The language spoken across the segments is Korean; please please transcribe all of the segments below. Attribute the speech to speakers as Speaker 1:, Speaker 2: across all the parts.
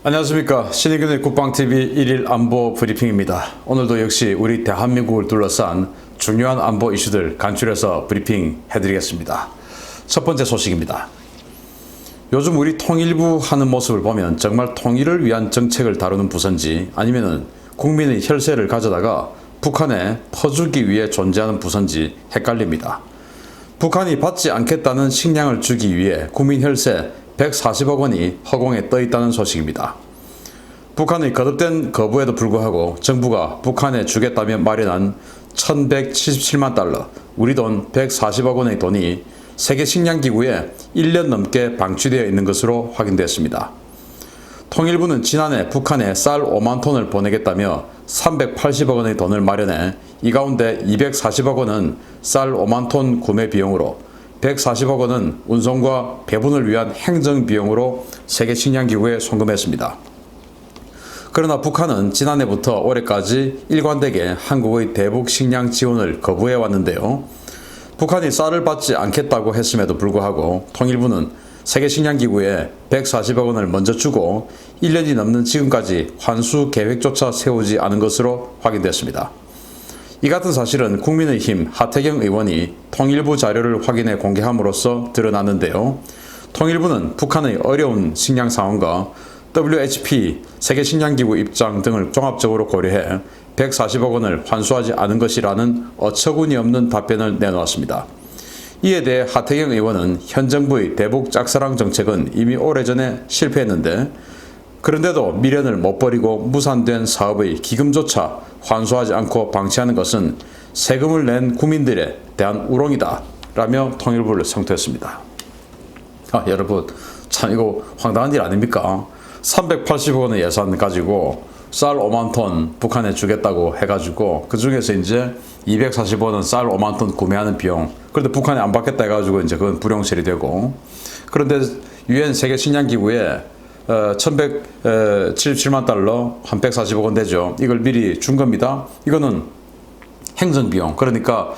Speaker 1: 안녕하십니까. 신의균의 국방TV 1일 안보 브리핑입니다. 오늘도 역시 우리 대한민국을 둘러싼 중요한 안보 이슈들 간추려서 브리핑 해드리겠습니다. 첫 번째 소식입니다. 요즘 우리 통일부 하는 모습을 보면 정말 통일을 위한 정책을 다루는 부서인지 아니면은 국민의 혈세를 가져다가 북한에 퍼주기 위해 존재하는 부서인지 헷갈립니다. 북한이 받지 않겠다는 식량을 주기 위해 국민 혈세 140억 원이 허공에 떠 있다는 소식입니다. 북한의 거듭된 거부에도 불구하고 정부가 북한에 주겠다며 마련한 1177만 달러, 우리 돈 140억 원의 돈이 세계식량기구에 1년 넘게 방치되어 있는 것으로 확인됐습니다. 통일부는 지난해 북한에 쌀 5만 톤을 보내겠다며 380억 원의 돈을 마련해 이 가운데 240억 원은 쌀 5만 톤 구매 비용으로 140억 원은 운송과 배분을 위한 행정비용으로 세계식량기구에 송금했습니다. 그러나 북한은 지난해부터 올해까지 일관되게 한국의 대북 식량 지원을 거부해 왔는데요. 북한이 쌀을 받지 않겠다고 했음에도 불구하고 통일부는 세계식량기구에 140억 원을 먼저 주고 1년이 넘는 지금까지 환수 계획조차 세우지 않은 것으로 확인됐습니다. 이 같은 사실은 국민의힘 하태경 의원이 통일부 자료를 확인해 공개함으로써 드러났는데요. 통일부는 북한의 어려운 식량 상황과 WHP 세계식량기구 입장 등을 종합적으로 고려해 140억 원을 환수하지 않은 것이라는 어처구니 없는 답변을 내놓았습니다. 이에 대해 하태경 의원은 현 정부의 대북 짝사랑 정책은 이미 오래전에 실패했는데 그런데도 미련을 못 버리고 무산된 사업의 기금조차 환수하지 않고 방치하는 것은 세금을 낸 국민들에 대한 우롱이다 라며 통일부를 성토했습니다. 여러분 참 이거 황당한 일 아닙니까? 380억 원의 예산 가지고 쌀 5만 톤 북한에 주겠다고 해가지고 그 중에서 이제 240억 원은 쌀 5만 톤 구매하는 비용, 그런데 북한에 안 받겠다 해가지고 이제 그건 불용 처리되고, 그런데 유엔 세계식량기구에 1177만 달러 한 140억 원 되죠. 이걸 미리 준 겁니다. 이거는 행정비용, 그러니까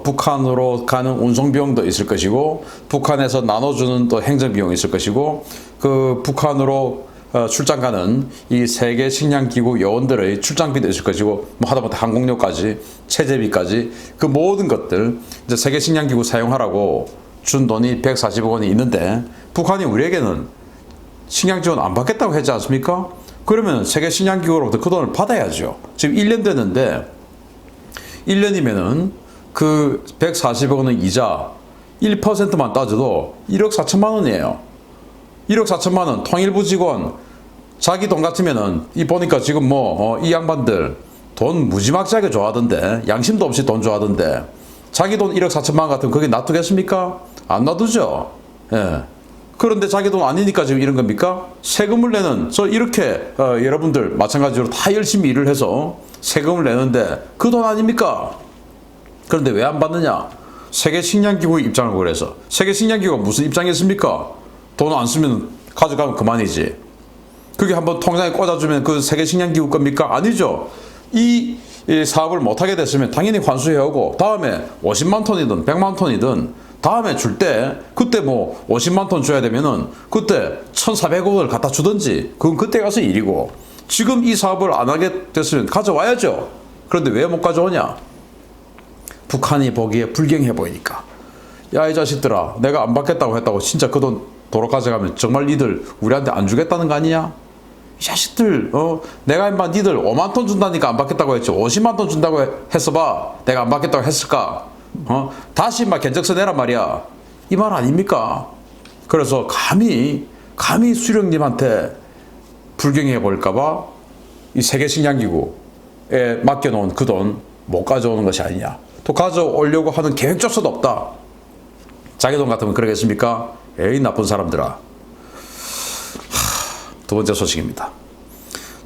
Speaker 1: 북한으로 가는 운송비용도 있을 것이고 북한에서 나눠주는 또 행정비용이 있을 것이고 그 북한으로 출장 가는 이 세계식량기구 요원들의 출장비도 있을 것이고 뭐 하다못해 항공료까지 체재비까지 그 모든 것들 이제 세계식량기구 사용하라고 준 돈이 140억 원이 있는데 북한이 우리에게는 식량 지원 안 받겠다고 했지 않습니까? 그러면 세계식량기구로부터 그 돈을 받아야죠. 지금 1년 됐는데 1년이면은 그 140억 원의 이자 1%만 따져도 1억 4천만 원이에요. 1억 4천만 원 통일부 직원 자기 돈 같으면은 이 보니까 지금 이 양반들 돈 무지막지하게 좋아하던데 양심도 없이 돈 좋아하던데 자기 돈 1억 4천만 원 같으면 거기 놔두겠습니까? 안 놔두죠. 예. 그런데 자기 돈 아니니까 지금 이런 겁니까? 세금을 내는 이렇게 여러분들 마찬가지로 다 열심히 일을 해서 세금을 내는데 그 돈 아닙니까? 그런데 왜 안 받느냐? 세계식량기구의 입장을 고려해서 세계식량기구가 무슨 입장이었습니까? 돈 안 쓰면 가져가면 그만이지. 그게 한번 통장에 꽂아주면 그 세계식량기구 겁니까? 아니죠. 이 사업을 못하게 됐으면 당연히 환수해오고 다음에 50만 톤이든 100만 톤이든 다음에 줄 때 그때 50만 톤 줘야 되면은 그때 1,400억 원을 갖다 주든지 그건 그때 가서 일이고 지금 이 사업을 안 하게 됐으면 가져와야죠. 그런데 왜 못 가져오냐? 북한이 보기에 불경해 보이니까. 야, 이 자식들아, 내가 안 받겠다고 했다고 진짜 그 돈 도로 가져가면 정말 니들 우리한테 안 주겠다는 거 아니냐? 이 자식들, 내가 인마 니들 5만 톤 준다니까 안 받겠다고 했지 50만 ton 준다고 했어 봐. 내가 안 받겠다고 했을까? 다시 인마 견적서 내란 말이야. 이 말 아닙니까? 그래서 감히 수령님한테 불경해 볼까봐 이 세계식량기구에 맡겨놓은 그 돈 못 가져오는 것이 아니냐. 또 가져오려고 하는 계획조차도 없다. 자기 돈 같으면 그러겠습니까? 에이 나쁜 사람들아. 두 번째 소식입니다.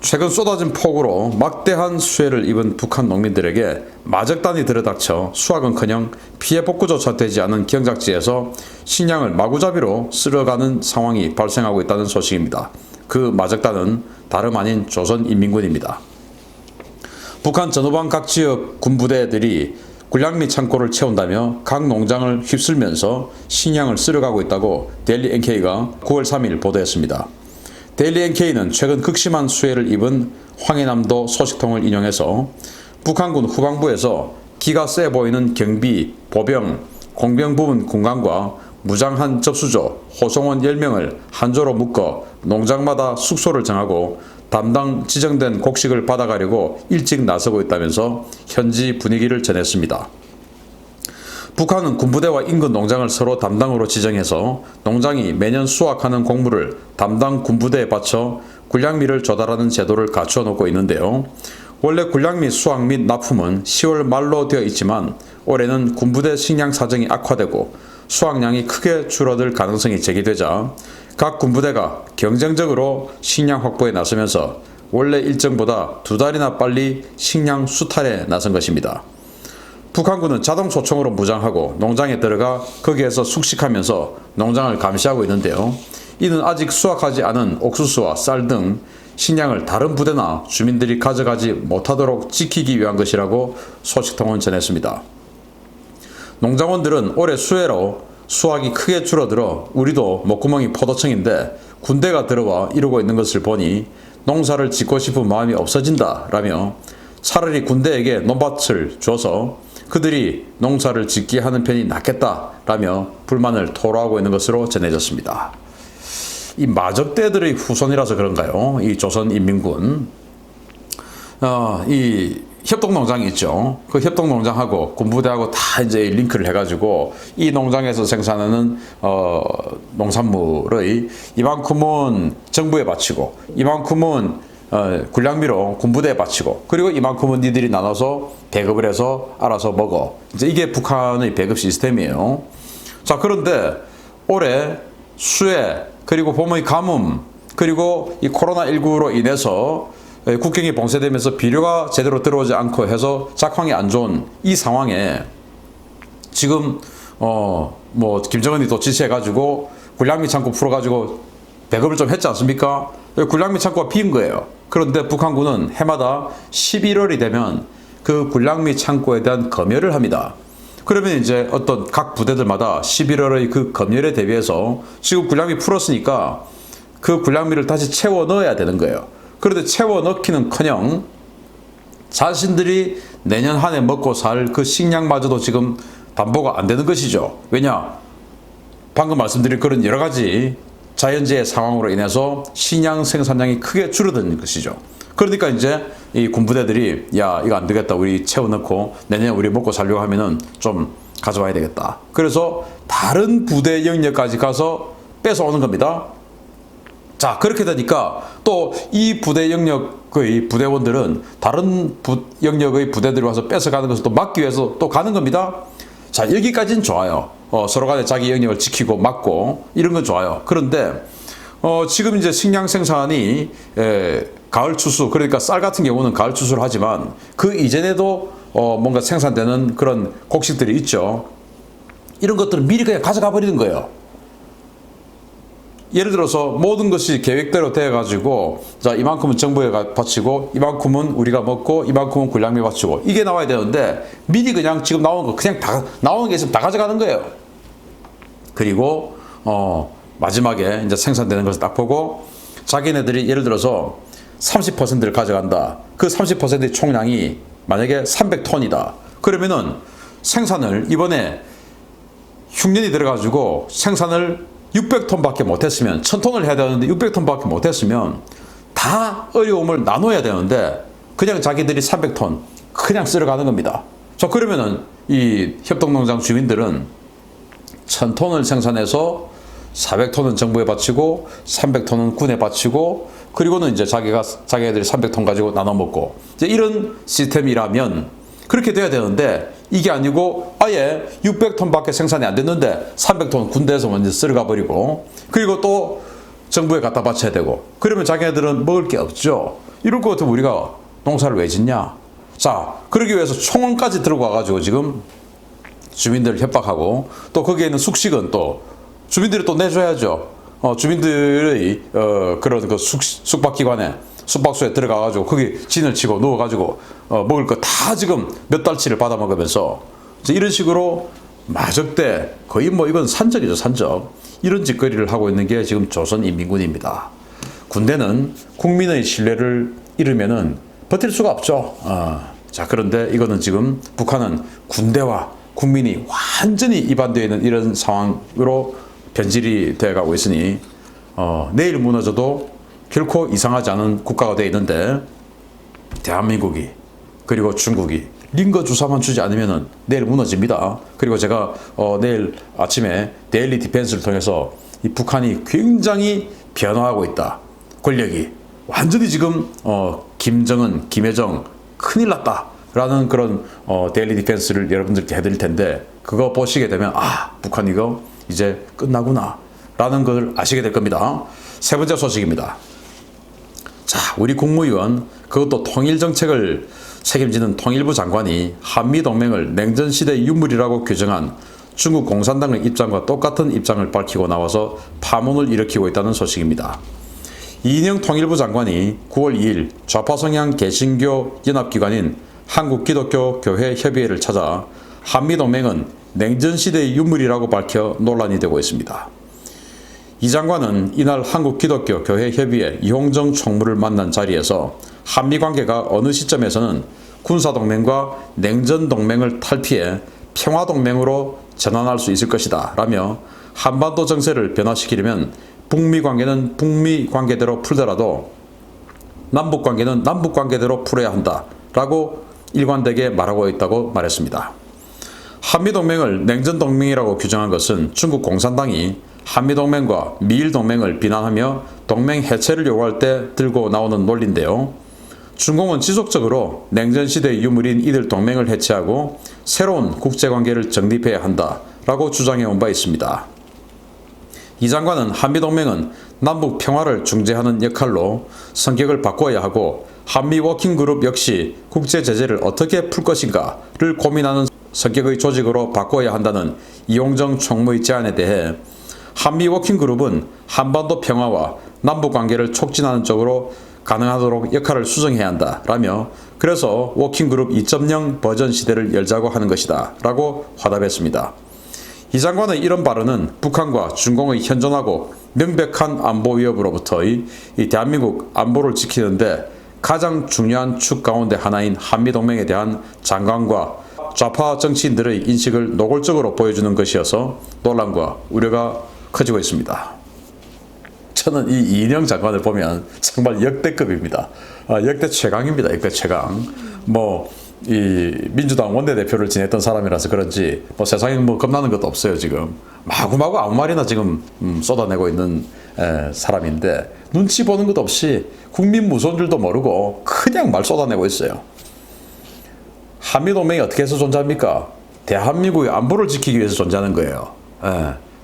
Speaker 1: 최근 쏟아진 폭우로 막대한 수해를 입은 북한 농민들에게 마적단이 들이닥쳐 수확은커녕 피해 복구조차 되지 않은 경작지에서 식량을 마구잡이로 쓸어가는 상황이 발생하고 있다는 소식입니다. 그 마적단은 다름 아닌 조선인민군입니다. 북한 전후방 각 지역 군부대들이 군량미 창고를 채운다며 각 농장을 휩쓸면서 식량을 쓸어가고 있다고 데일리 NK가 9월 3일 보도했습니다. 데일리 NK는 최근 극심한 수해를 입은 황해남도 소식통을 인용해서 북한군 후방부에서 기가 세 보이는 경비, 보병, 공병 부분 군관과 무장한 접수조, 호송원 10명을 한 조로 묶어 농장마다 숙소를 정하고 담당 지정된 곡식을 받아가려고 일찍 나서고 있다면서 현지 분위기를 전했습니다. 북한은 군부대와 인근 농장을 서로 담당으로 지정해서 농장이 매년 수확하는 곡물을 담당 군부대에 바쳐 군량미를 조달하는 제도를 갖추어 놓고 있는데요. 원래 군량미 수확 및 납품은 10월 말로 되어 있지만 올해는 군부대 식량 사정이 악화되고 수확량이 크게 줄어들 가능성이 제기되자 각 군부대가 경쟁적으로 식량 확보에 나서면서 원래 일정보다 2달이나 빨리 식량 수탈에 나선 것입니다. 북한군은 자동 소총으로 무장하고 농장에 들어가 거기에서 숙식하면서 농장을 감시하고 있는데요. 이는 아직 수확하지 않은 옥수수와 쌀 등 식량을 다른 부대나 주민들이 가져가지 못하도록 지키기 위한 것이라고 소식통은 전했습니다. 농장원들은 올해 수해로 수확이 크게 줄어들어 우리도 목구멍이 포도청인데 군대가 들어와 이러고 있는 것을 보니 농사를 짓고 싶은 마음이 없어진다 라며 차라리 군대에게 논밭을 줘서 그들이 농사를 짓게 하는 편이 낫겠다라며 불만을 토로하고 있는 것으로 전해졌습니다. 이 마적대들의 후손이라서 그런가요? 이 조선인민군 이 협동농장이 있죠. 그 협동농장하고 군부대하고 다 이제 링크를 해가지고 이 농장에서 생산하는 농산물의 이만큼은 정부에 바치고 이만큼은 군량미로 군부대에 바치고 그리고 이만큼은 니들이 나눠서 배급을 해서 알아서 먹어. 이제 이게 북한의 배급 시스템이에요. 자, 그런데 올해 수해 그리고 봄의 가뭄 그리고 이 코로나19로 인해서 국경이 봉쇄되면서 비료가 제대로 들어오지 않고 해서 작황이 안 좋은 이 상황에 지금 뭐 김정은이 또 지시해가지고 군량미 창고 풀어가지고 배급을 좀 했지 않습니까? 군량미 창고가 빈 거예요. 그런데 북한군은 해마다 11월이 되면 그 군량미 창고에 대한 검열을 합니다. 그러면 이제 어떤 각 부대들마다 11월의 그 검열에 대비해서 지금 군량미 풀었으니까 그 군량미를 다시 채워 넣어야 되는 거예요. 그런데 채워 넣기는커녕 자신들이 내년 한 해 먹고 살 그 식량마저도 지금 담보가 안 되는 것이죠. 왜냐? 방금 말씀드린 그런 여러 가지 자연재해 상황으로 인해서 식량 생산량이 크게 줄어드는 것이죠. 그러니까 이제 이 군부대들이 야, 이거 안 되겠다. 우리 채워넣고 내년에 우리 먹고 살려고 하면은 좀 가져와야 되겠다. 그래서 다른 부대 영역까지 가서 뺏어오는 겁니다. 자, 그렇게 되니까 또 이 부대 영역의 부대원들은 다른 영역의 부대들이 와서 뺏어가는 것을 또 막기 위해서 또 가는 겁니다. 자, 여기까지는 좋아요. 서로 간에 자기 영역을 지키고 막고 이런 건 좋아요. 그런데 지금 이제 식량 생산이 가을 추수, 그러니까 쌀 같은 경우는 가을 추수를 하지만 그 이전에도 뭔가 생산되는 그런 곡식들이 있죠. 이런 것들은 미리 그냥 가져가 버리는 거예요. 예를 들어서 모든 것이 계획대로 되어가지고 자, 이만큼은 정부에 바치고 이만큼은 우리가 먹고 이만큼은 군량미 바치고 이게 나와야 되는데 미리 그냥 지금 나온 거 그냥 다 나오는 게 있으면 다 가져가는 거예요. 그리고 마지막에 이제 생산되는 것을 딱 보고 자기네들이 예를 들어서 30%를 가져간다. 그 30%의 총량이 만약에 300톤이다. 그러면은 생산을 이번에 흉년이 들어가지고 생산을 600톤밖에 못했으면 1000톤을 해야 되는데 600톤밖에 못했으면 다 어려움을 나눠야 되는데 그냥 자기들이 300톤 그냥 쓸어가는 겁니다. 자, 그러면은 이 협동농장 주민들은 1000톤을 생산해서 400톤은 정부에 바치고 300톤은 군에 바치고 그리고는 이제 자기네들이 300톤 가지고 나눠 먹고 이제 이런 시스템이라면 그렇게 돼야 되는데 이게 아니고 아예 600톤밖에 생산이 안 됐는데 300톤 군대에서 먼저 쓸어가 버리고 그리고 또 정부에 갖다 바쳐야 되고 그러면 자기네들은 먹을 게 없죠. 이럴 것 같으면 우리가 농사를 왜 짓냐. 자, 그러기 위해서 총원까지 들고 와가지고 지금 주민들을 협박하고 또 거기에 있는 숙식은 또 주민들이 또 내줘야죠. 주민들의 그런 그 숙박기관에 숙박소에 들어가가지고 거기 진을 치고 누워가지고 먹을 거 다 지금 몇 달치를 받아 먹으면서 이런 식으로 마적대 거의 뭐 이건 산적이죠, 산적. 이런 짓거리를 하고 있는 게 지금 조선인민군입니다. 군대는 국민의 신뢰를 잃으면은 버틸 수가 없죠. 자, 그런데 이거는 지금 북한은 군대와 국민이 완전히 이반되어 있는 이런 상황으로 변질이 되어 가고 있으니 내일 무너져도 결코 이상하지 않은 국가가 되어 있는데 대한민국이 그리고 중국이 링거 주사만 주지 않으면 내일 무너집니다. 그리고 제가 내일 아침에 데일리 디펜스를 통해서 이 북한이 굉장히 변화하고 있다. 권력이 완전히 지금 김정은, 김여정 큰일 났다 라는 그런 데일리 디펜스를 여러분들께 해드릴 텐데 그거 보시게 되면 북한 이거 이제 끝나구나 라는 걸 아시게 될 겁니다. 세 번째 소식입니다. 자, 우리 국무위원 그것도 통일정책을 책임지는 통일부 장관이 한미동맹을 냉전시대 유물이라고 규정한 중국 공산당의 입장과 똑같은 입장을 밝히고 나와서 파문을 일으키고 있다는 소식입니다. 이인영 통일부 장관이 9월 2일 좌파 성향 개신교 연합기관인 한국기독교교회협의회를 찾아 한미동맹은 냉전시대의 유물이라고 밝혀 논란이 되고 있습니다. 이 장관은 이날 한국기독교교회협의회 이홍정 총무를 만난 자리에서 한미관계가 어느 시점에서는 군사동맹과 냉전동맹을 탈피해 평화동맹으로 전환할 수 있을 것이다 라며 한반도 정세를 변화시키려면 북미관계는 북미관계대로 풀더라도 남북관계는 남북관계대로 풀어야 한다 라고 일관되게 말하고 있다고 말했습니다. 한미동맹을 냉전동맹이라고 규정한 것은 중국 공산당이 한미동맹과 미일동맹을 비난하며 동맹 해체를 요구할 때 들고 나오는 논리인데요. 중공은 지속적으로 냉전시대의 유물인 이들 동맹을 해체하고 새로운 국제관계를 정립해야 한다라고 주장해온 바 있습니다. 이 장관은 한미동맹은 남북 평화를 중재하는 역할로 성격을 바꿔야 하고 한미 워킹그룹 역시 국제제재를 어떻게 풀 것인가를 고민하는 성격의 조직으로 바꿔야 한다는 이홍정 총무의 제안에 대해 한미 워킹그룹은 한반도 평화와 남북관계를 촉진하는 쪽으로 가능하도록 역할을 수정해야 한다 라며 그래서 워킹그룹 2.0 버전 시대를 열자고 하는 것이다 라고 화답했습니다. 이 장관의 이런 발언은 북한과 중공의 현존하고 명백한 안보 위협으로부터의 이 대한민국 안보를 지키는데 가장 중요한 축 가운데 하나인 한미동맹에 대한 장관과 좌파 정치인들의 인식을 노골적으로 보여주는 것이어서 논란과 우려가 커지고 있습니다. 저는 이 이인영 장관을 보면 정말 역대급입니다. 역대 최강입니다. 역대 최강. 이 민주당 원내대표를 지냈던 사람이라서 그런지 세상에 겁나는 것도 없어요. 지금 마구마구 아무 말이나 지금 쏟아내고 있는 사람인데 눈치 보는 것도 없이 국민 무서운 줄도 모르고 그냥 말 쏟아내고 있어요. 한미동맹이 어떻게 해서 존재합니까? 대한민국의 안보를 지키기 위해서 존재하는 거예요.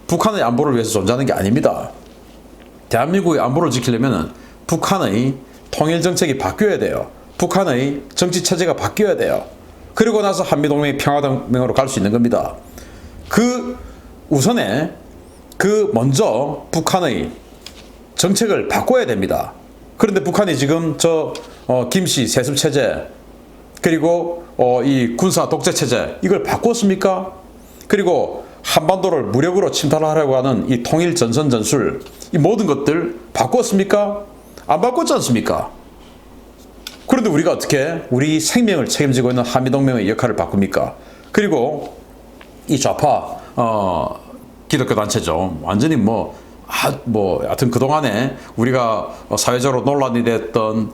Speaker 1: 북한의 안보를 위해서 존재하는 게 아닙니다. 대한민국의 안보를 지키려면 북한의 통일정책이 바뀌어야 돼요. 북한의 정치체제가 바뀌어야 돼요. 그리고 나서 한미동맹이 평화동맹으로 갈 수 있는 겁니다. 우선에 먼저 북한의 정책을 바꿔야 됩니다. 그런데 북한이 지금 김씨 세습체제 그리고 이 군사 독재체제 이걸 바꿨습니까? 그리고 한반도를 무력으로 침탈하려고 하는 이 통일 전선 전술 이 모든 것들 바꿨습니까? 안 바꿨지 않습니까? 그런데 우리가 어떻게 우리 생명을 책임지고 있는 한미동맹의 역할을 바꿉니까? 그리고 이 좌파 기독교 단체죠. 완전히 하여튼 그동안에 우리가 사회적으로 논란이 됐던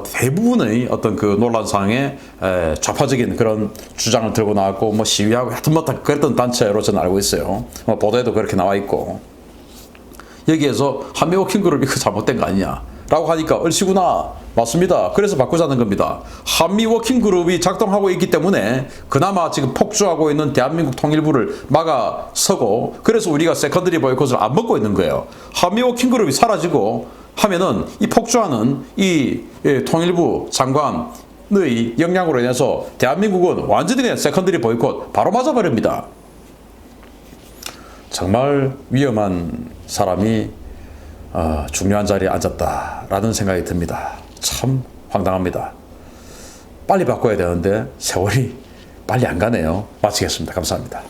Speaker 1: 대부분의 어떤 그 논란상에 좌파적인 그런 주장을 들고 나왔고 시위하고 하여튼 그랬던 단체로 저는 알고 있어요. 보도에도 그렇게 나와 있고 여기에서 한미 워킹그룹이 그 잘못된 거 아니냐 라고 하니까 얼씨구나 맞습니다. 그래서 바꾸자는 겁니다. 한미 워킹그룹이 작동하고 있기 때문에 그나마 지금 폭주하고 있는 대한민국 통일부를 막아서고 그래서 우리가 세컨더리 보이콧을 안 먹고 있는 거예요. 한미 워킹그룹이 사라지고 하면은 이 폭주하는 이 통일부 장관의 영향으로 인해서 대한민국은 완전히 그냥 세컨더리 보이콧 바로 맞아버립니다. 정말 위험한 사람이 중요한 자리에 앉았다라는 생각이 듭니다. 참 황당합니다. 빨리 바꿔야 되는데 세월이 빨리 안 가네요. 마치겠습니다. 감사합니다.